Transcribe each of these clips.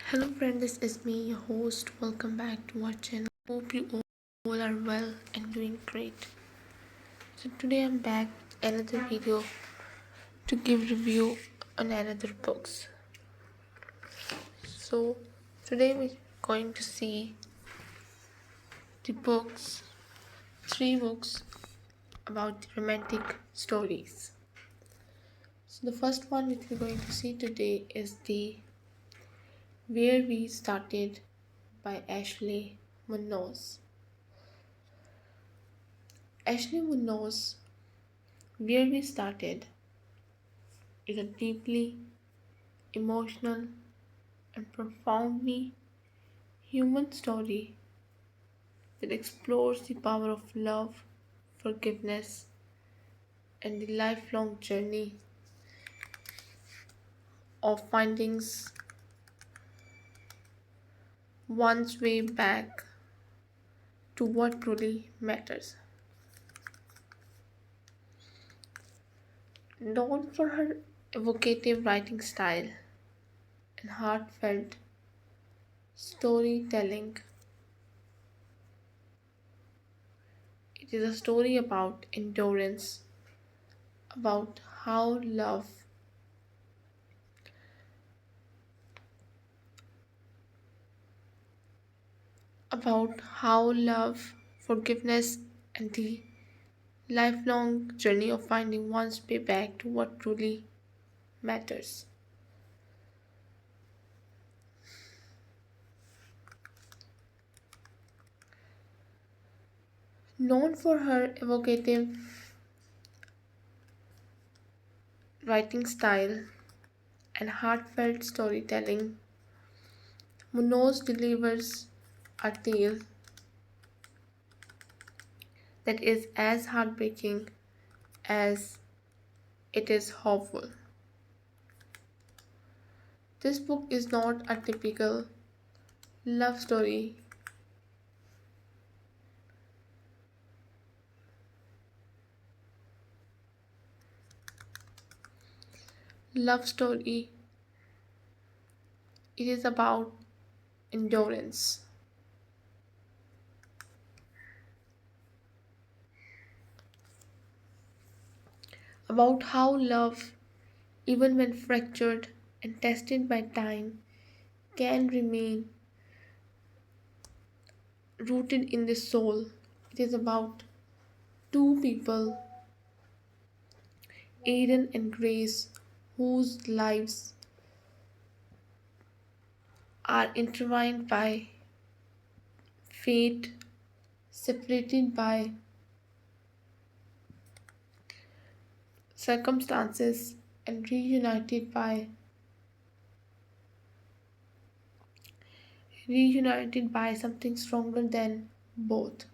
Hello friend, this is me, your host. Welcome back to our channel. Hope you all are well and doing great. So today I'm back with another video to give review on another books. So today we're going to see the books, three books about romantic stories. So the first one which we're going to see today is the Where We Started by Ashley Munoz. Ashley Munoz, Where We Started, is a deeply emotional and profoundly human story that explores the power of love, forgiveness, and the lifelong journey of finding one's way back to what truly matters. Known for her evocative writing style and heartfelt storytelling, it is a story about endurance, about how love, forgiveness, and the lifelong journey of finding one's way back to what truly matters. Known for her evocative writing style and heartfelt storytelling, Munoz delivers a tale that is as heartbreaking as it is hopeful. This book is not a typical love story. Love story. It is about endurance, about how love, even when fractured and tested by time, can remain rooted in the soul. It is about two people, Aiden and Grace, whose lives are intertwined by fate, separated by circumstances, and reunited by something stronger than both.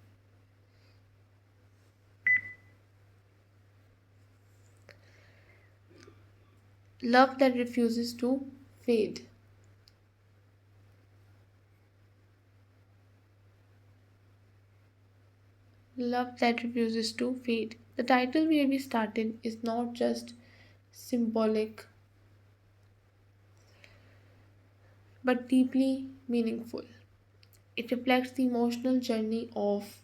Love that refuses to fade. Love that refuses to fade. The title Where We Started is not just symbolic but deeply meaningful. It reflects the emotional journey of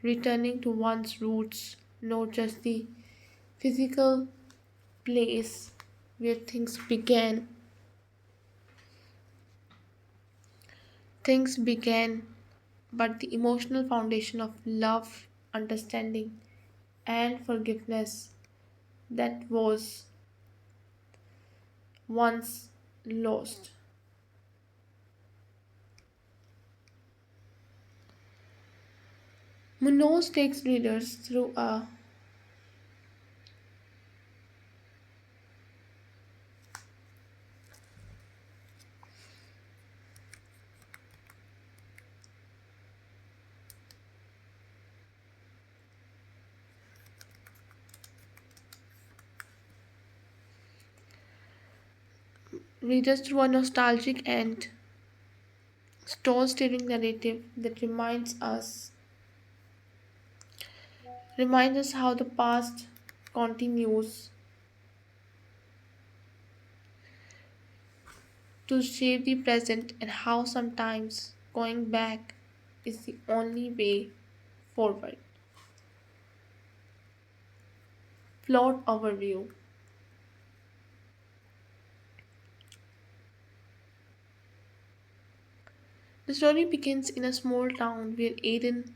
returning to one's roots, not just the physical place where things began, but the emotional foundation of love, understanding, and forgiveness that was once lost. Munoz takes readers through a nostalgic and soul-stirring narrative that reminds us how the past continues to shape the present and how sometimes going back is the only way forward. Plot overview. The story begins in a small town where Aiden,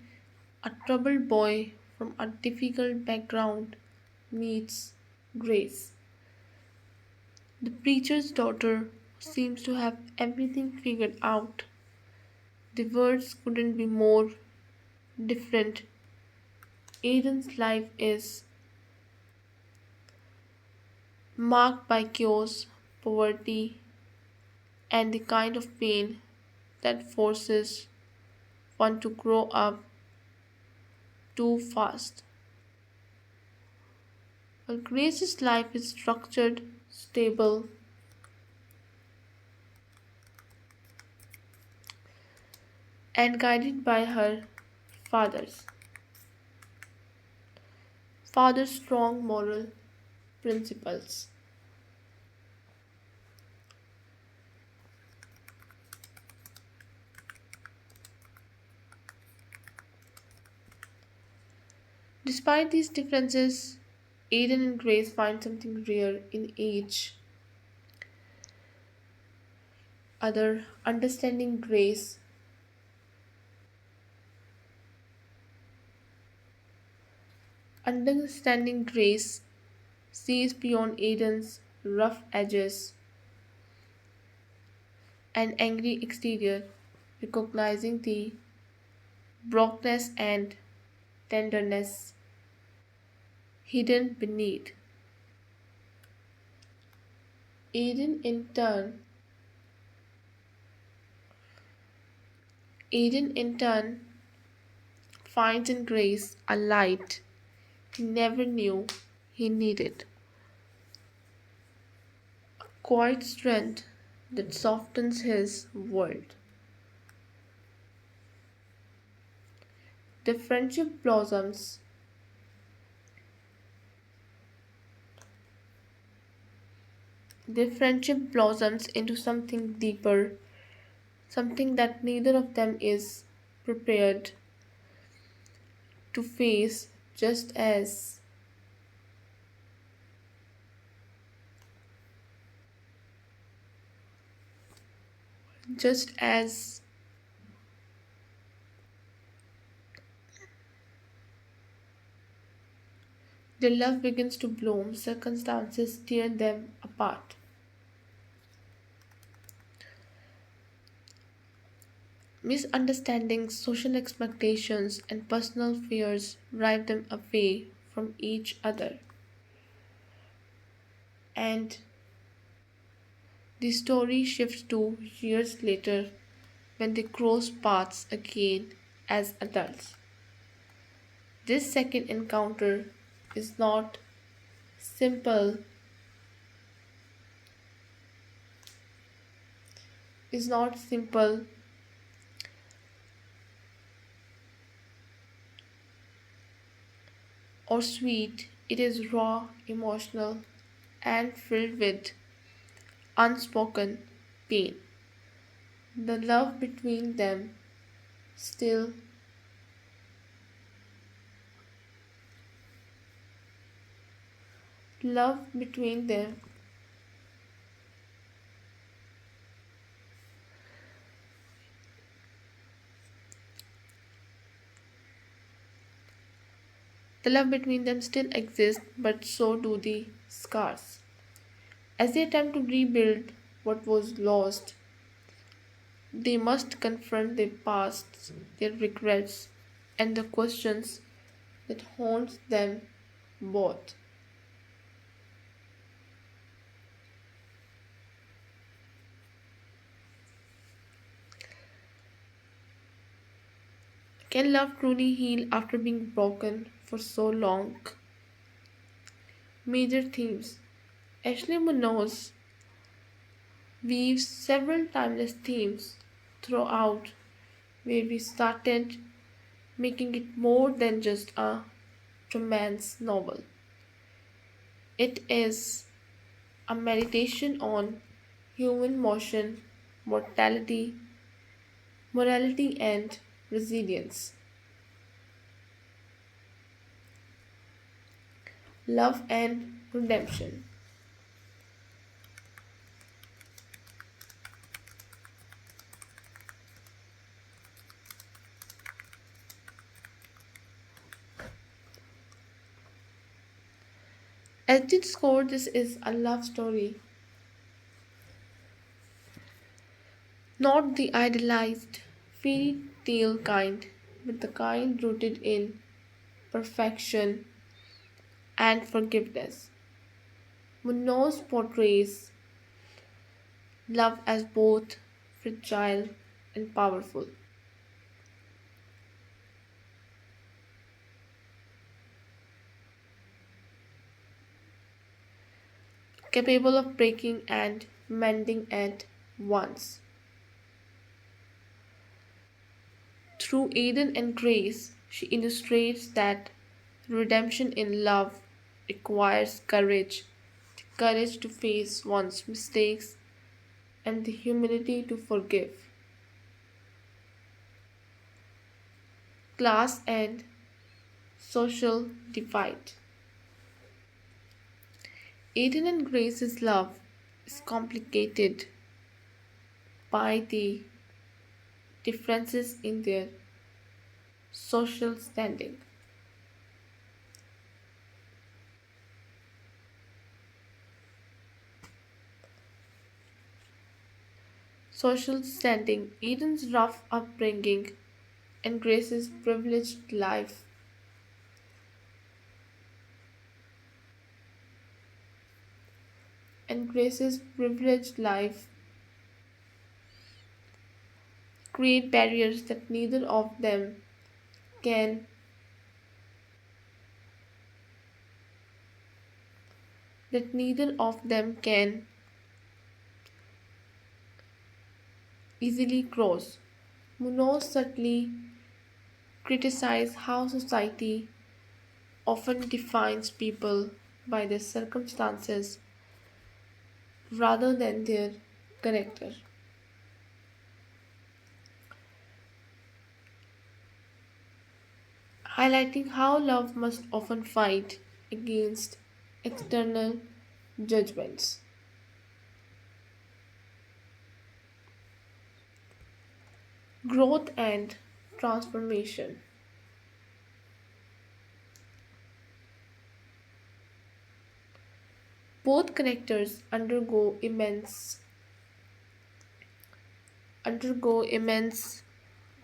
a troubled boy from a difficult background, meets Grace, the preacher's daughter, who seems to have everything figured out. The words couldn't be more different. Aiden's life is marked by chaos, poverty, and the kind of pain that forces one to grow up too fast. While Grace's life is structured, stable, and guided by her father's father's strong moral principles. Despite these differences, Aiden and Grace find something rare in each other. Understanding Grace sees beyond Aiden's rough edges and angry exterior, recognizing the brokenness and tenderness hidden beneath. Aiden in turn Aiden in turn finds in Grace a light he never knew he needed, quiet strength that softens his world. The friendship blossoms. Their friendship blossoms into something deeper, something that neither of them is prepared to face, just as their love begins to bloom, circumstances tear them apart. Misunderstandings, social expectations, and personal fears drive them away from each other. And the story shifts to years later when they cross paths again as adults. This second encounter is not simple, is not simple or sweet. It is raw, emotional, and filled with unspoken pain. The love between them still love between them the love between them still exists, but so do the scars. As they attempt to rebuild what was lost, they must confront their pasts, their regrets, and the questions that haunt them both. Can love truly heal after being broken for so long? Major themes. Ashley Munoz weaves several timeless themes throughout, where we started making it more than just a romance novel. It is a meditation on human motion, mortality, morality, and resilience, love, and redemption. At its core, this is a love story, not the idealized fairy tale kind, but the kind rooted in perfection and forgiveness. Munoz portrays love as both fragile and powerful, capable of breaking and mending at once. Through Aiden and Grace, she illustrates that redemption in love requires courage, the courage to face one's mistakes and the humility to forgive. Class and social divide. Aiden and Grace's love is complicated by the differences in their social standing. Social standing, Eden's rough upbringing, and Grace's privileged life and Grace's privileged life create barriers can neither of them can easily cross. Munoz subtly criticizes how society often defines people by their circumstances rather than their character, highlighting how love must often fight against external judgments. Growth and transformation. Both characters undergo immense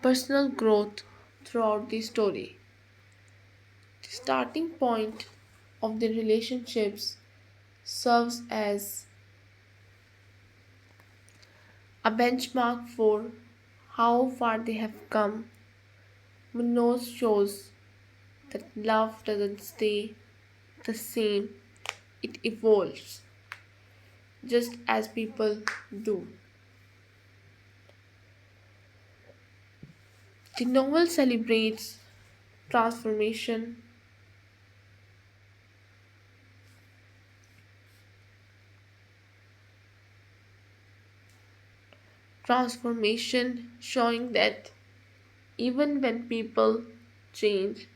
personal growth throughout the story. The starting point of the relationships serves as a benchmark for how far they have come. Munoz shows that love doesn't stay the same, it evolves, just as people do. The novel celebrates transformation, showing that even when people change,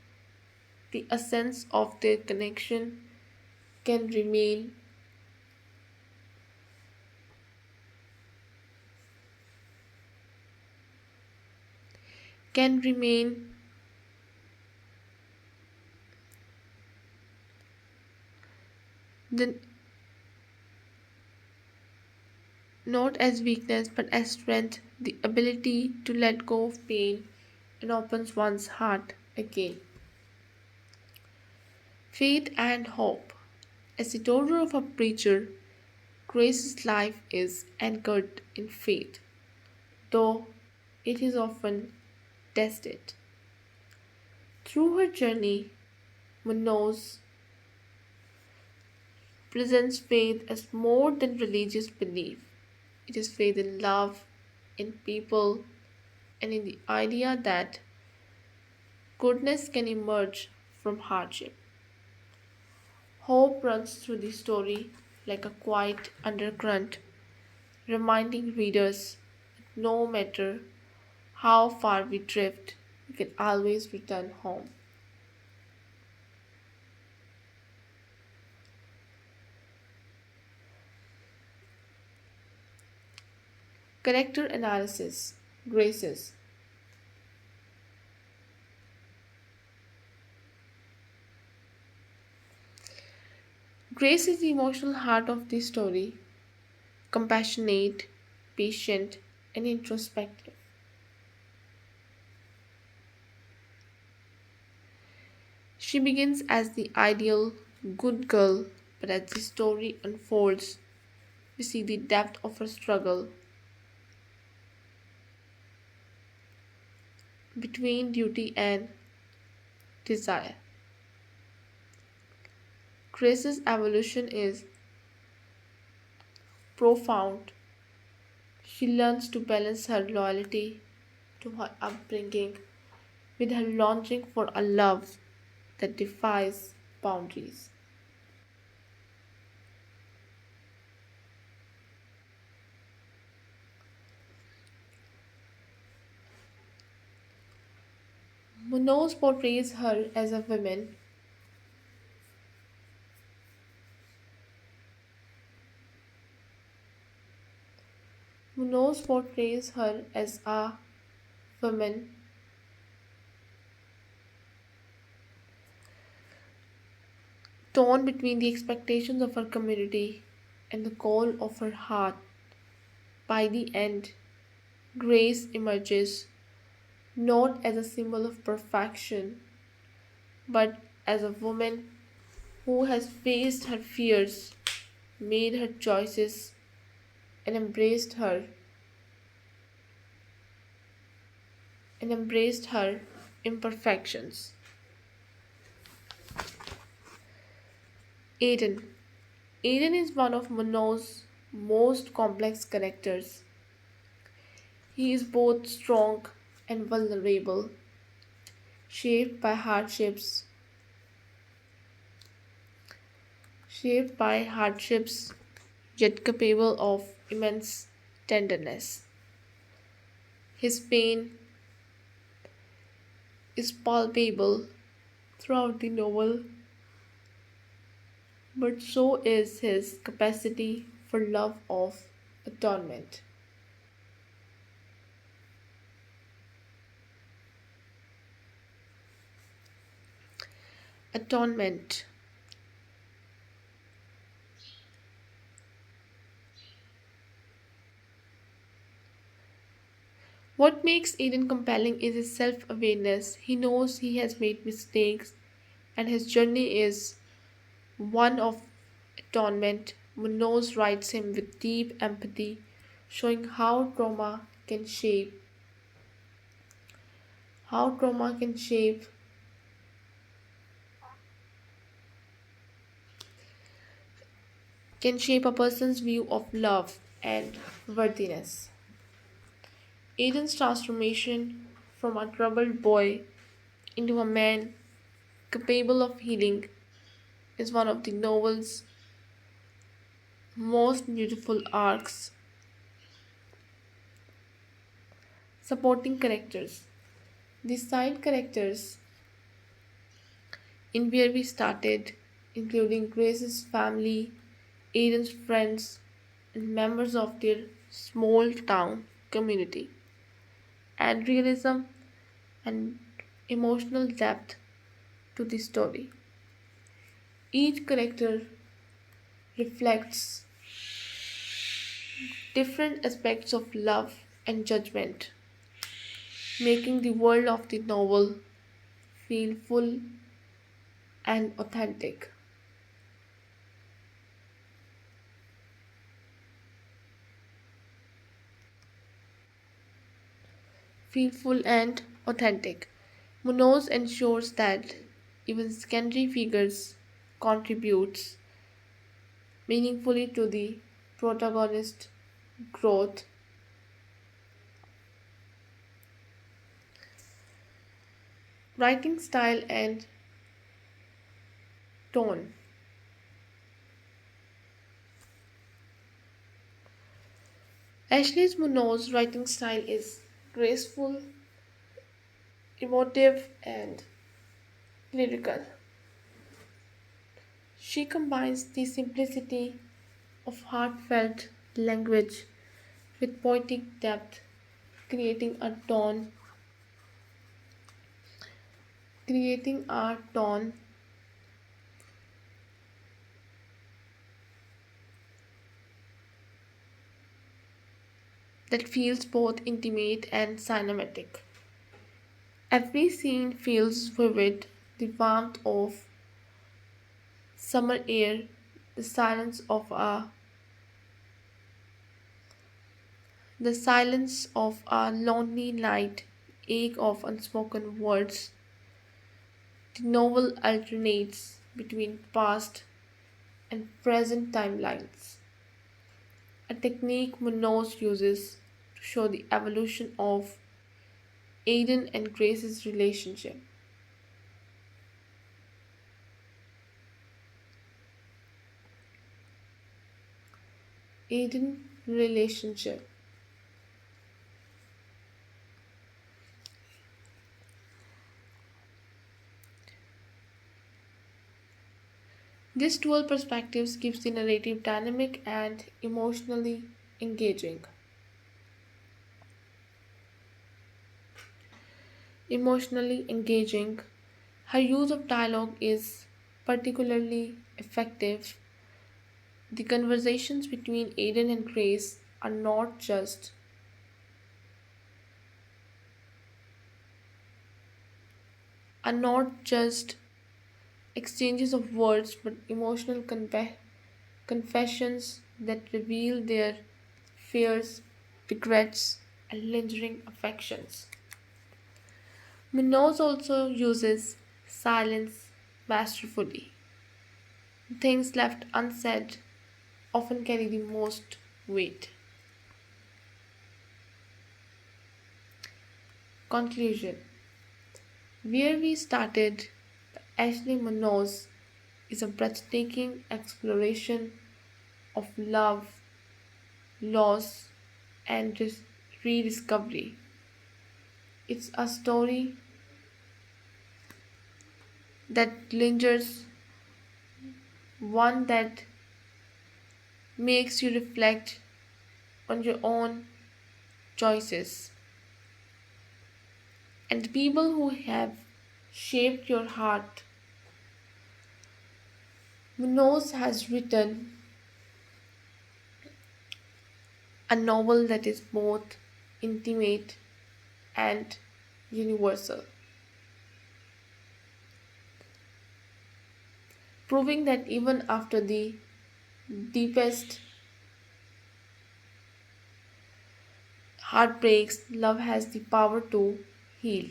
the essence of their connection can remain can remain the, not as weakness but as strength, the ability to let go of pain and opens one's heart again. Faith and hope. As the daughter of a preacher, Grace's life is anchored in faith, though it is often tested. Through her journey, Munoz presents faith as more than religious belief. It is faith in love, in people, and in the idea that goodness can emerge from hardship. Hope runs through the story like a quiet undercurrent, reminding readers that no matter how far we drift, we can always return home. Character analysis. Graces. Grace is the emotional heart of the story, compassionate, patient, and introspective. She begins as the ideal good girl, but as the story unfolds, we see the depth of her struggle between duty and desire. Grace's evolution is profound. She learns to balance her loyalty to her upbringing with her longing for a love that defies boundaries. Munoz portrays her as a woman. Munoz portrays her as a woman torn between the expectations of her community and the call of her heart. By the end, Grace emerges not as a symbol of perfection, but as a woman who has faced her fears, made her choices, and embraced her imperfections. Aiden. Aiden is one of Monod's most complex characters. He is both strong and vulnerable, shaped by hardships, shaped by hardships, yet capable of immense tenderness. His pain is palpable throughout the novel, but so is his capacity for love of atonement. Atonement. What makes Aiden compelling is his self awareness. He knows he has made mistakes, and his journey is one of atonement. Munoz writes him with deep empathy, showing how trauma can shape a person's view of love and worthiness. Aiden's transformation from a troubled boy into a man capable of healing is one of the novel's most beautiful arcs. Supporting characters. The side characters in where we started, including Grace's family, Aiden's friends, and members of their small town community, add realism and emotional depth to the story. Each character reflects different aspects of love and judgment, making the world of the novel feel full and authentic. Feel full and authentic. Munoz ensures that even secondary figures contributes meaningfully to the protagonist's growth. Writing style and tone. Ashley Munoz's writing style is graceful, emotive, and lyrical. She combines the simplicity of heartfelt language with poetic depth, creating a tone, creating a tone that feels both intimate and cinematic. Every scene feels vivid, the warmth of summer air, the silence of a lonely night, ache of unspoken words. The novel alternates between past and present timelines, a technique Munoz uses to show the evolution of Aiden and Grace's relationship. Aiden relationship. This dual perspectives keeps the narrative dynamic and engaging. Emotionally engaging. Her use of dialogue is particularly effective. The conversations between Aiden and Grace are not just exchanges of words but emotional confessions that reveal their fears, regrets, and lingering affections. Munoz also uses silence masterfully. Things left unsaid often carry the most weight. Conclusion. Where we started, Ashley Munoz is a breathtaking exploration of love, loss, and rediscovery. It's a story that lingers, one that makes you reflect on your own choices and the people who have shaped your heart. Munoz has written a novel that is both intimate and universal, proving that even after the deepest heartbreaks, love has the power to heal.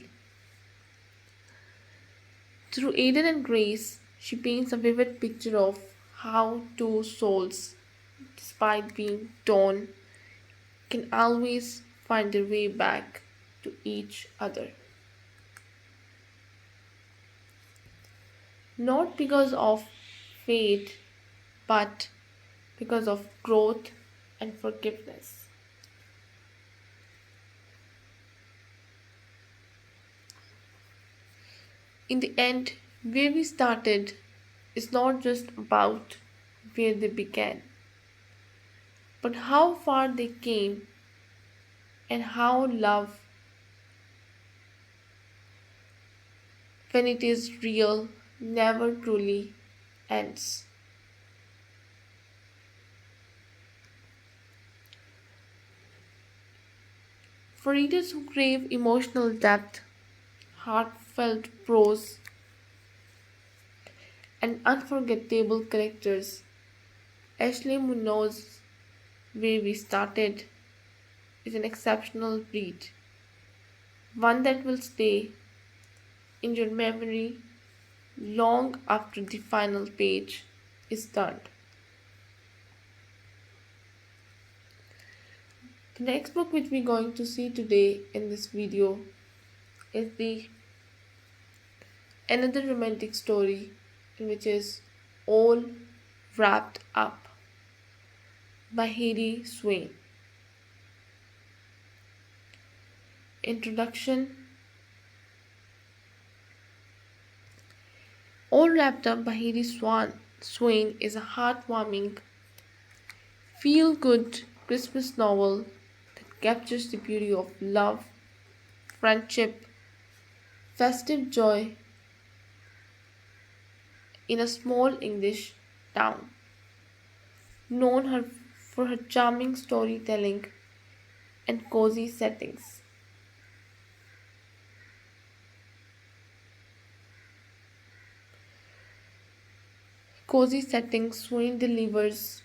Through Aiden and Grace, she paints a vivid picture of how two souls, despite being torn, can always find their way back to each other. Not because of fate, but because of growth and forgiveness. In the end, where we started is not just about where they began, but how far they came and how love, when it is real, never truly ends. For readers who crave emotional depth, heartfelt prose, and unforgettable characters, Ashley Munoz, Where We Started, is an exceptional read, one that will stay in your memory long after the final page is turned. The next book which we're going to see today in this video is the another romantic story in which is All Wrapped Up by Heidi Swain. Introduction. All Wrapped Up by Heidi Swain is a heartwarming, feel good Christmas novel that captures the beauty of love, friendship, festive joy in a small English town. For her charming storytelling and cozy settings. Cozy settings, Swain delivers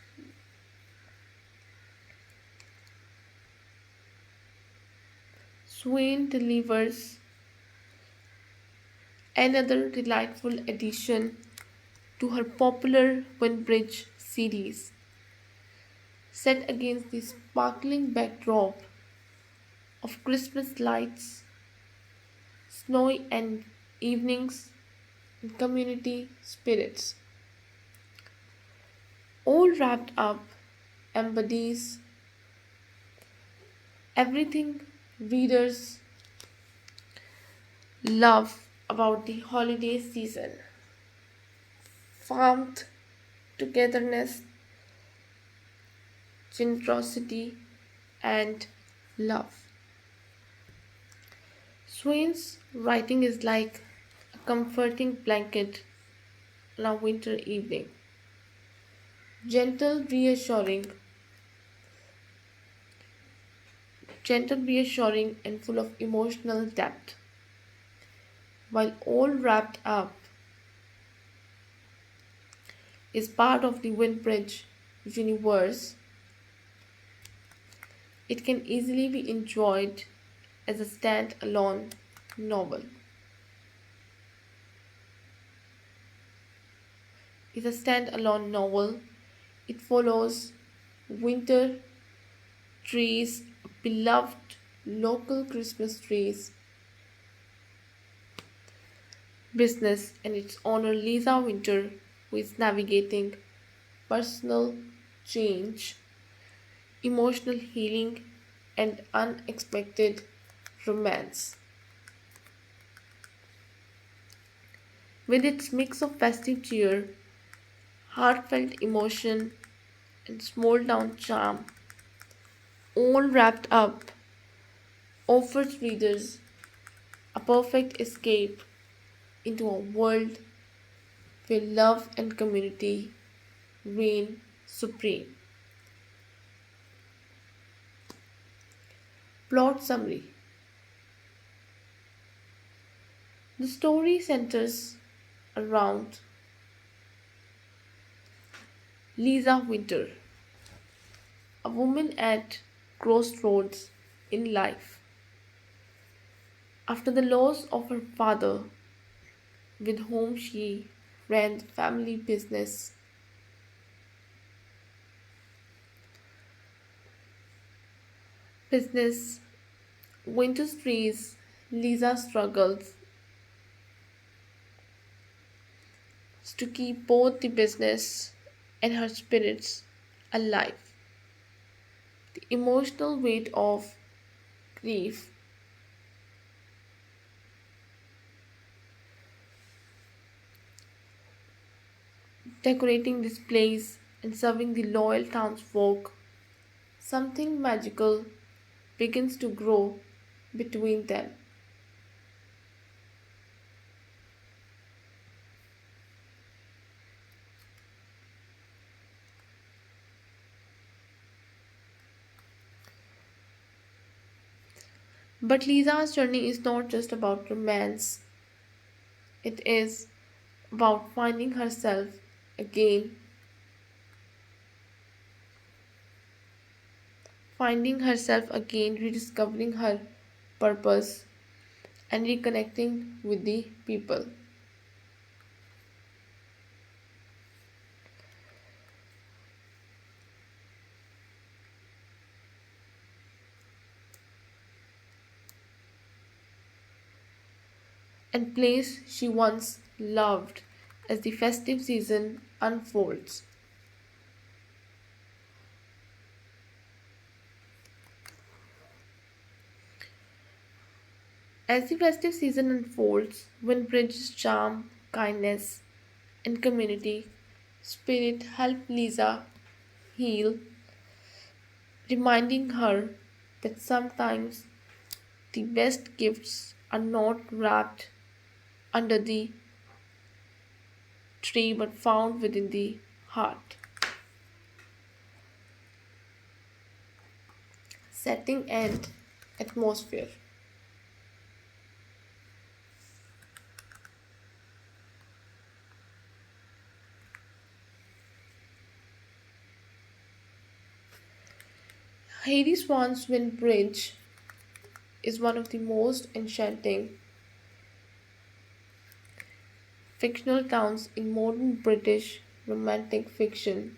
another delightful addition to her popular Wynbridge series, set against the sparkling backdrop of Christmas lights, snowy and evenings, and community spirits. All wrapped up embodies everything readers love about the holiday season: warmth, togetherness, generosity, and love. Swain's writing is like a comforting blanket on a winter evening, gentle, reassuring, and full of emotional depth. While All Wrapped Up is part of the Wynbridge universe, it can easily be enjoyed as a stand-alone novel. Is a stand-alone novel. It follows winter trees, beloved local Christmas trees business, and its owner Lisa Winter, who is navigating personal change, emotional healing, and unexpected romance. With its mix of festive cheer, heartfelt emotion, and small town charm, all wrapped up, offers readers a perfect escape into a world where love and community reign supreme. Plot summary. The story centers around Lisa Winter, a woman at crossroads in life. After the loss of her father, with whom she ran the family business Winter's trees, Lisa struggles to keep both the business and her spirits alive. The emotional weight of grief, decorating displays, and serving the loyal townsfolk, something magical begins to grow between them. But Lisa's journey is not just about romance, it is about again, finding herself again, rediscovering her purpose, and reconnecting with the people. And place she once loved as the festive season unfolds. As the festive season unfolds, Wynbridge's charm, kindness, and community spirit help Lisa heal, reminding her that sometimes the best gifts are not wrapped under the tree but found within the heart. Setting and atmosphere. Heidi Swan's Wynbridge is one of the most enchanting fictional towns in modern British romantic fiction.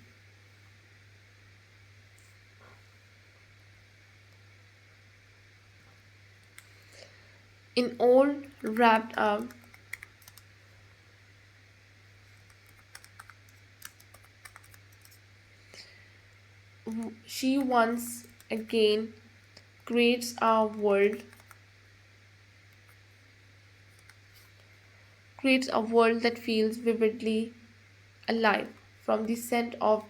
In all wrapped up, she once again creates a world creates a world that feels vividly alive from the scent of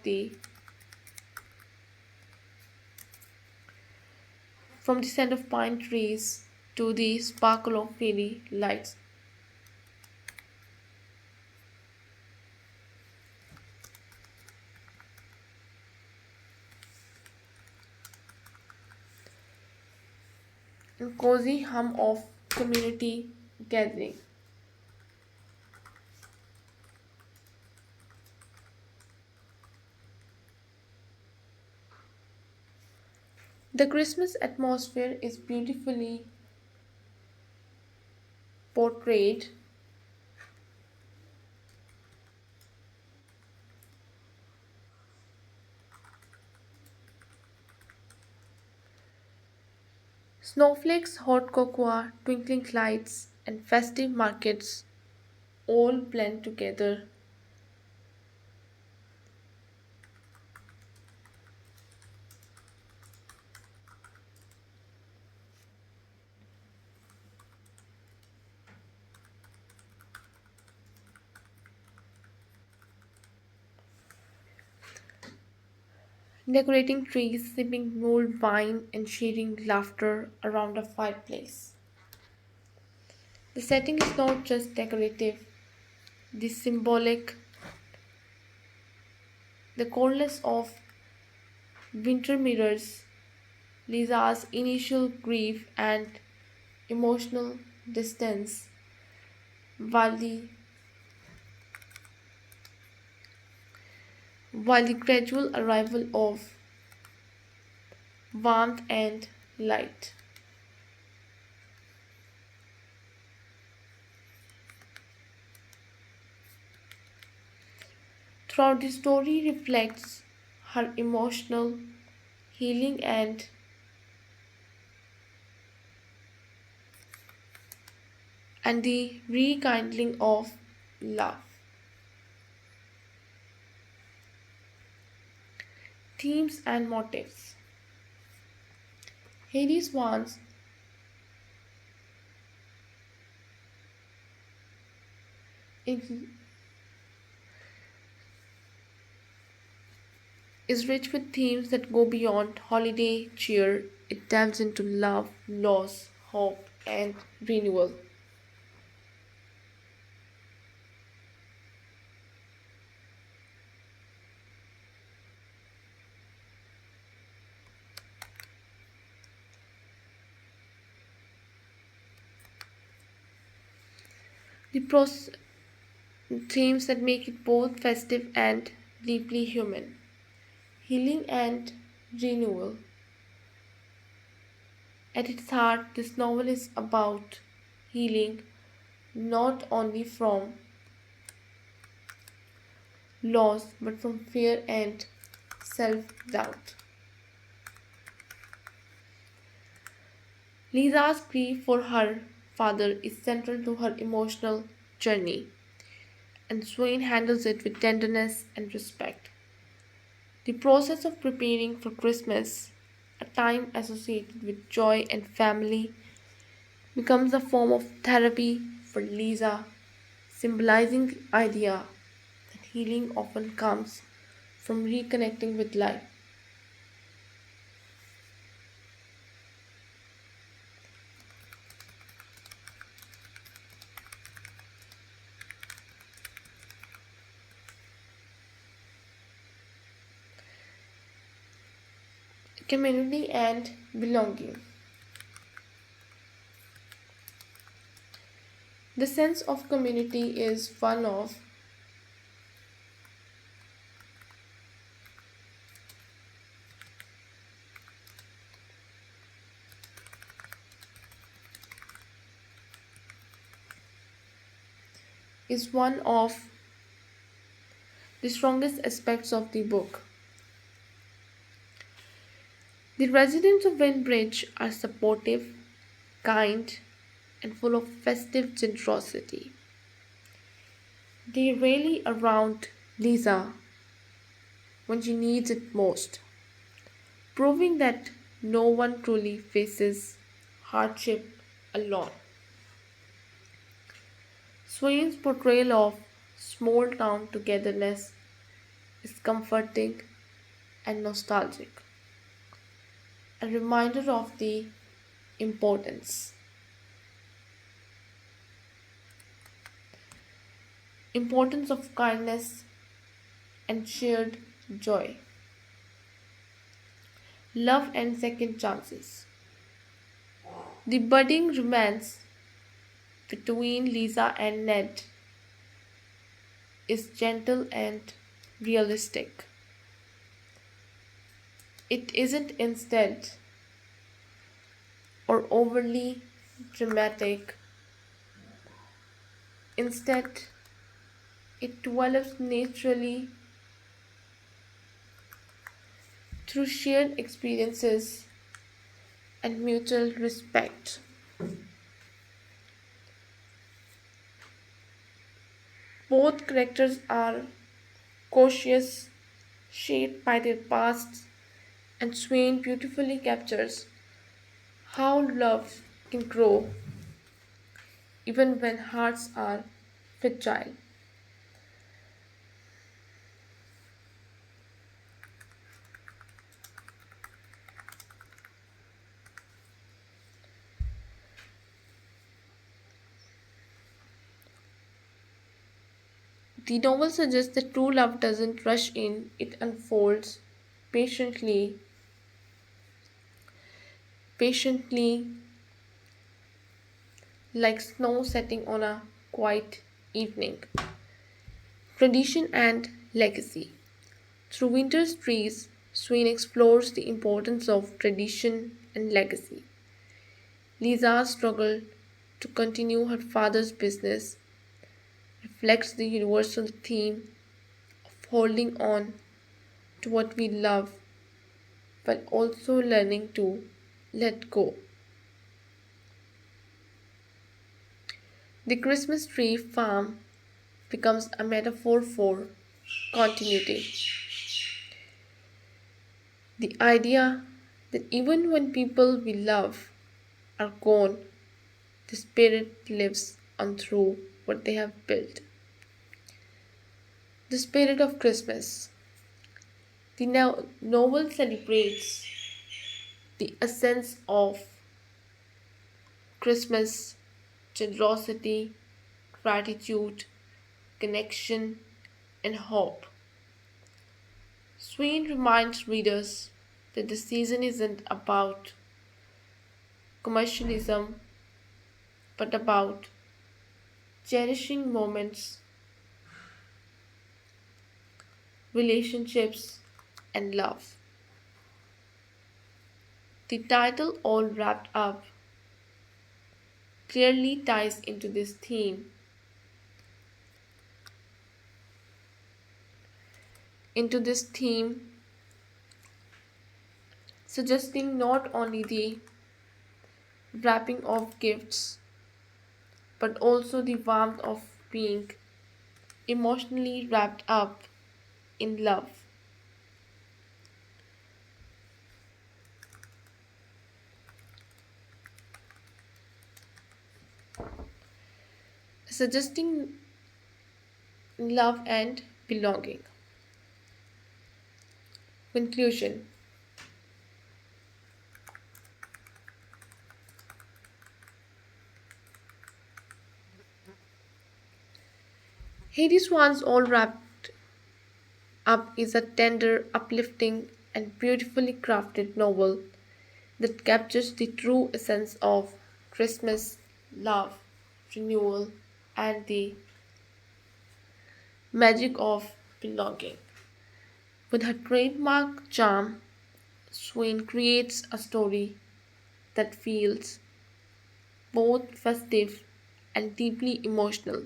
pine trees to the sparkle of fairy lights. And cozy hum of community gathering. The Christmas atmosphere is beautifully portrayed. Snowflakes, hot cocoa, twinkling lights, and festive markets all blend together. Decorating trees, sipping mulled wine, and sharing laughter around a fireplace. The setting is not just decorative, the symbolic, the coldness of winter mirrors Lisa's initial grief and emotional distance, while the, while the gradual arrival of warmth and light. Throughout the story reflects her emotional healing and the rekindling of love. Themes and motifs. Hades Swans is, is rich with themes that go beyond holiday cheer. It delves into love, loss, hope, and renewal. The themes that make it both festive and deeply human. Healing and renewal. At its heart, this novel is about healing not only from loss but from fear and self doubt. Lisa's grief for her father is central to her emotional journey, and Swain handles it with tenderness and respect. The process of preparing for Christmas, a time associated with joy and family, becomes a form of therapy for Lisa, symbolizing the idea that healing often comes from reconnecting with life. Community and belonging. The sense of community is one of the strongest aspects of the book. The residents of Wynbridge are supportive, kind, and full of festive generosity. They rally around Lisa when she needs it most, proving that no one truly faces hardship alone. Swain's portrayal of small town togetherness is comforting and nostalgic, a reminder of the importance importance of kindness and shared joy, love and second chances. The budding romance between Lisa and Ned is gentle and realistic. It isn't instant or overly dramatic. Instead, it develops naturally through shared experiences and mutual respect. Both characters are cautious, shaped by their pasts, and Swain beautifully captures how love can grow even when hearts are fragile. The novel suggests that true love doesn't rush in, it unfolds patiently, patiently, like snow setting on a quiet evening. Tradition and legacy. Through Winter's Trees, Swain explores the importance of tradition and legacy. Lisa's struggle to continue her father's business reflects the universal theme of holding on to what we love while also learning to let go. The Christmas tree farm becomes a metaphor for continuity. The idea that even when people we love are gone, the spirit lives on through what they have built. The spirit of Christmas. The novel celebrates the essence of Christmas: generosity, gratitude, connection, and hope. Swain reminds readers that the season isn't about commercialism but about cherishing moments, relationships, and love. The title, All Wrapped Up, clearly ties into this theme, suggesting not only the wrapping of gifts but also the warmth of being emotionally wrapped up in love. suggesting love and belonging. Conclusion. Heidi Swan's All Wrapped Up is a tender, uplifting, and beautifully crafted novel that captures the true essence of Christmas, love, renewal, and the magic of belonging. With her trademark charm, Swain creates a story that feels both festive and deeply emotional,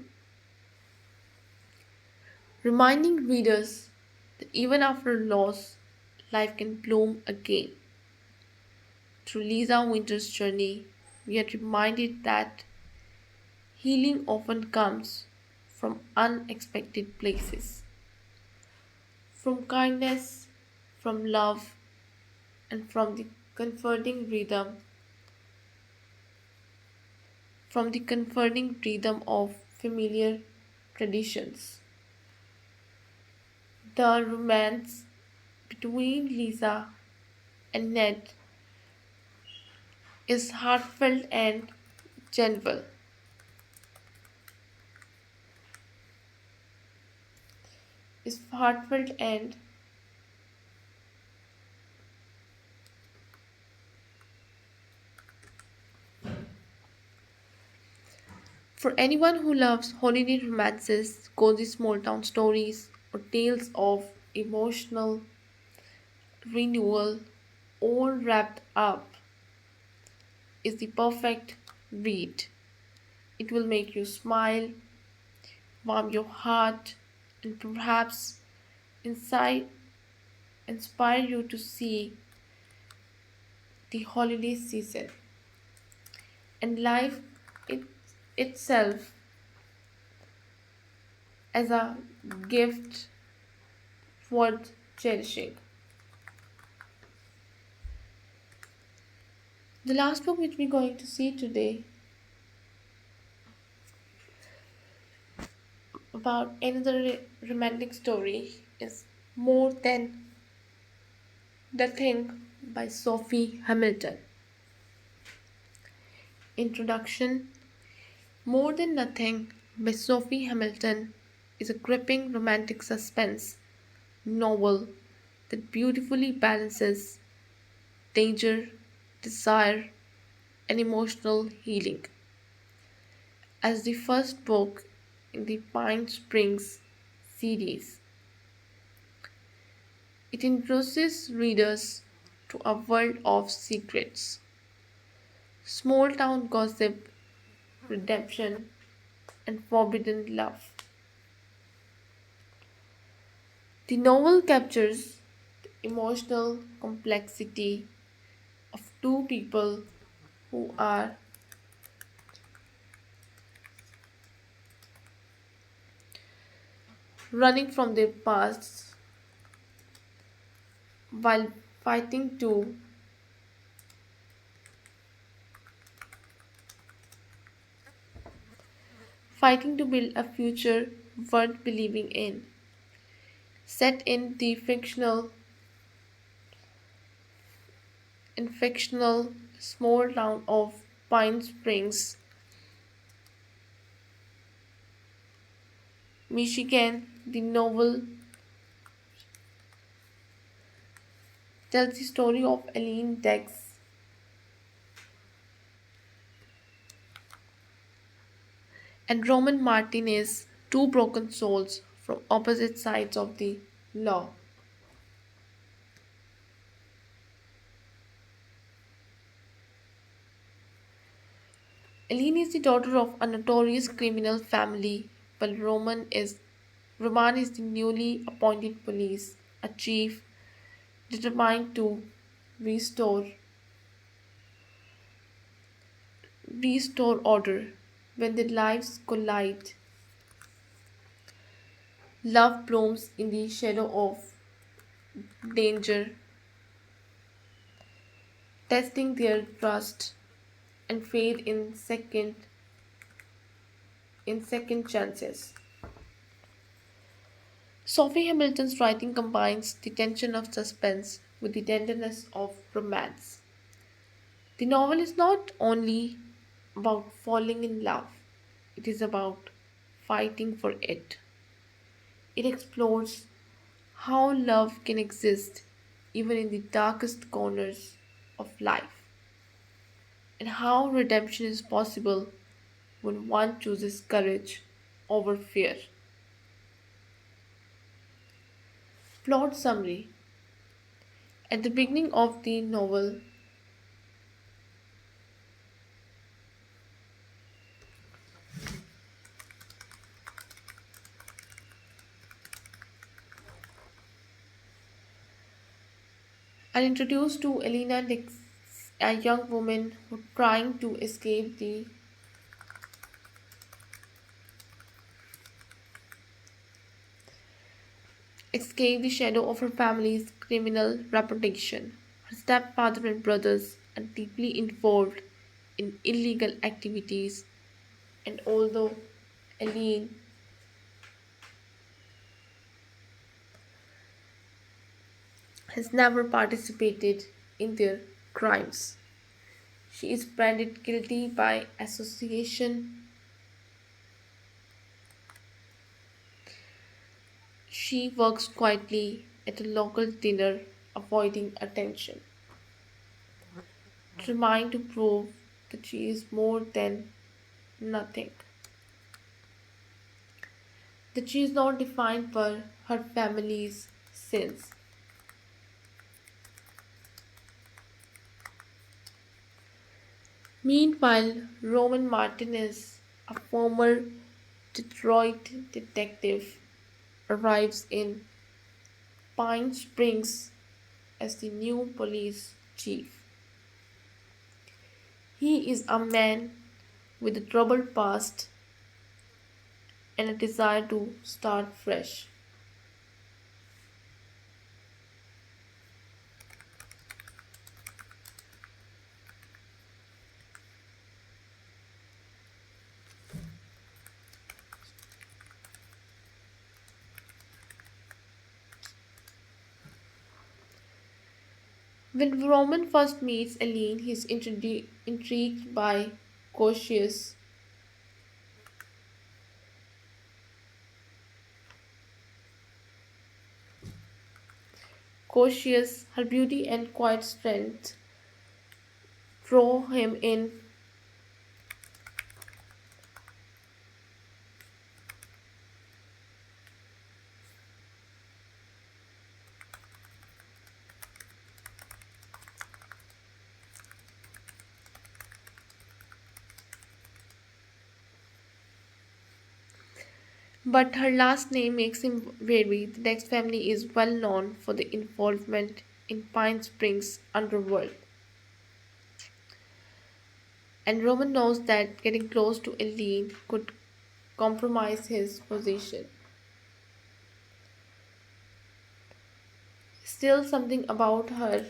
reminding readers that even after loss, life can bloom again. Through Lisa Winter's journey, we are reminded that healing often comes from unexpected places, from kindness, from love, and comforting rhythm, from the comforting rhythm of familiar traditions. The romance between Lisa and Ned is heartfelt and genuine. Is heartfelt and for anyone who loves holiday romances, cozy small town stories, or tales of emotional renewal, all wrapped up, is the perfect read. It will make you smile, warm your heart, and perhaps inside inspire you to see the holiday season and life it, itself as a gift worth cherishing. The last book which we're going to see today about another romantic story is More Than the Thing by Sophie Hamilton. Introduction. More Than Nothing by Sophie Hamilton is a gripping romantic suspense novel that beautifully balances danger, desire, and emotional healing. As the first book in the Pine Springs series, it introduces readers to a world of secrets, small town gossip, redemption, and forbidden love. The novel captures the emotional complexity of two people who are running from their pasts while fighting to build a future worth believing in. Set in fictional small town of Pine Springs, Michigan, the novel tells the story of Eileen Dex and Roman Martinez, two broken souls from opposite sides of the law. Eileen is the daughter of a notorious criminal family, while Roman is the newly appointed police, a chief determined to restore order. When their lives collide, love blooms in the shadow of danger, testing their trust, and fate in second in Second Chances. Sophie Hamilton's writing combines the tension of suspense with the tenderness of romance. The novel is not only about falling in love, it is about fighting for it. It explores how love can exist even in the darkest corners of life, and how redemption is possible when one chooses courage over fear. Plot summary. At the beginning of the novel, are introduced to Elena Dix, a young woman who trying to escape the shadow of her family's criminal reputation. Her stepfather and brothers are deeply involved in illegal activities, and although Eileen has never participated in their crimes, she is branded guilty by association. She works quietly at a local dinner, avoiding attention, trying to prove that she is more than nothing, that she is not defined by her family's sins. Meanwhile, Roman Martinez, a former Detroit detective, arrives in Pine Springs as the new police chief. He is a man with a troubled past and a desire to start fresh. When Roman first meets Eileen, he is intrigued by cautious, her beauty and quiet strength draw him in. But her last name makes him wary. The next family is well known for the involvement in Pine Springs underworld, and Roman knows that getting close to Eileen could compromise his position. Still, something about her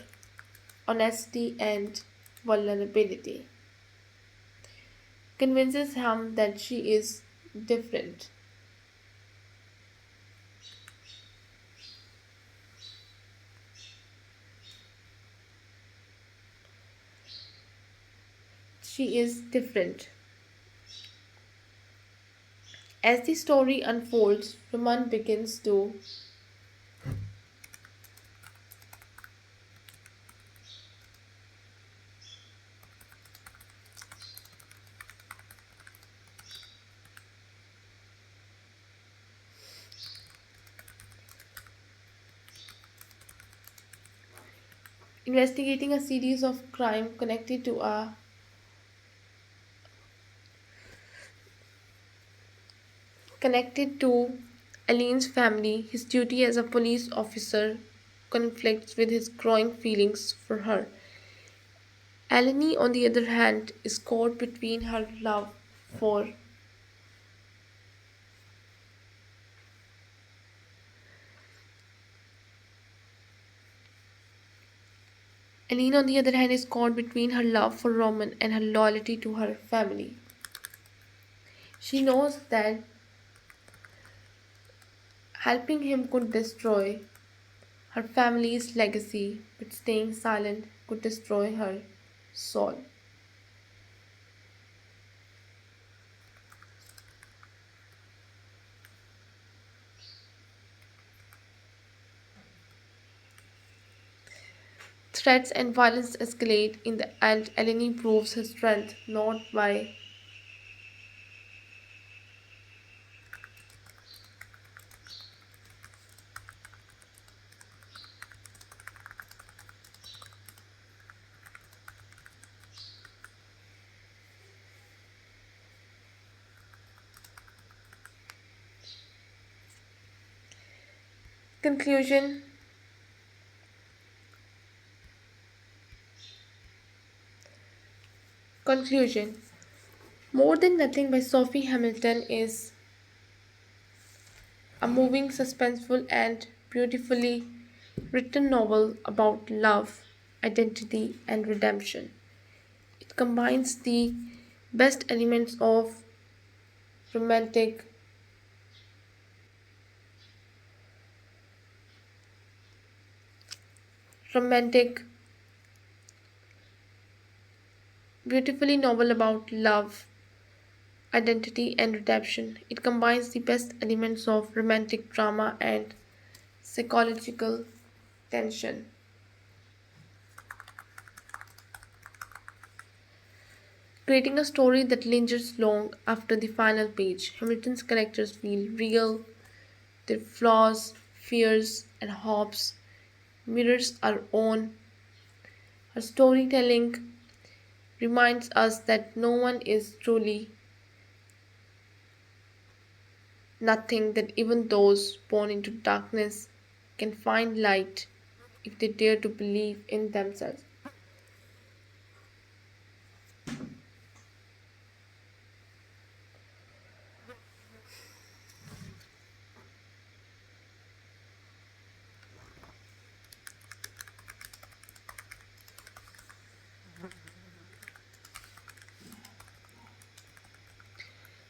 honesty and vulnerability convinces him that she is different. She is different. As the story unfolds, Roman begins to investigating a series of crime connected to Aline's family. His duty as a police officer conflicts with his growing feelings for her. Aline, on the other hand, is caught between her love for Aline, on the other hand, is caught between her love for Roman and her loyalty to her family. She knows that helping him could destroy her family's legacy, but staying silent could destroy her soul. Threats and violence escalate. In the end, Eleni proves her strength not by conclusion. Conclusion. More Than Nothing by Sophie Hamilton is a moving, suspenseful, and beautifully written novel about love, identity, and redemption. It combines the best elements of romantic romantic beautifully novel about love, identity, and redemption. It combines the best elements of romantic drama and psychological tension, creating a story that lingers long after the final page. Hamilton's characters feel real, their flaws, fears, and hopes mirrors our own. Her storytelling reminds us that no one is truly nothing, that even those born into darkness can find light if they dare to believe in themselves.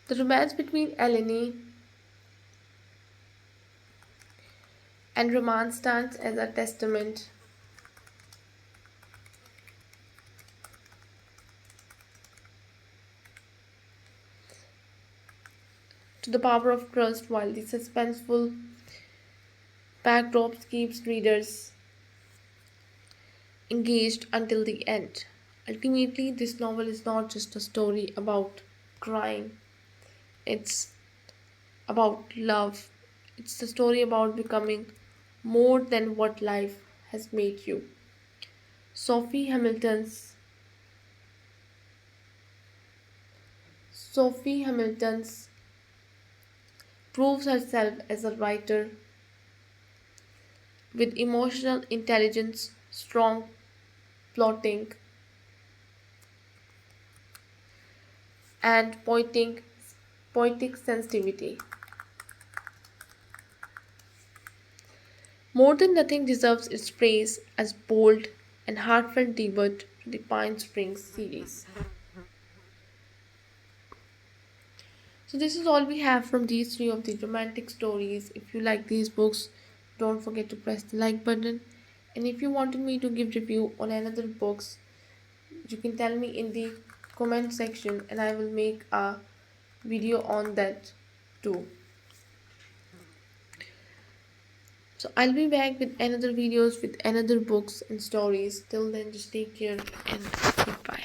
The romance between Eleni and Roman stands as a testament to the power of trust, while the suspenseful backdrop keeps readers engaged until the end. Ultimately, this novel is not just a story about crime, it's about love. It's the story about becoming more than what life has made you. Sophie Hamilton's Sophie Hamilton's proves herself as a writer with emotional intelligence, strong plotting, and poetic sensitivity. More Than Nothing deserves its praise as bold and heartfelt debut to the Pine Springs series. So this is all we have from these three of the romantic stories. If you like these books, don't forget to press the like button. And if you wanted me to give review on another books, you can tell me in the comment section and I will make a video on that too. So I'll be back with another videos with another books and stories. Till then, just take care and goodbye.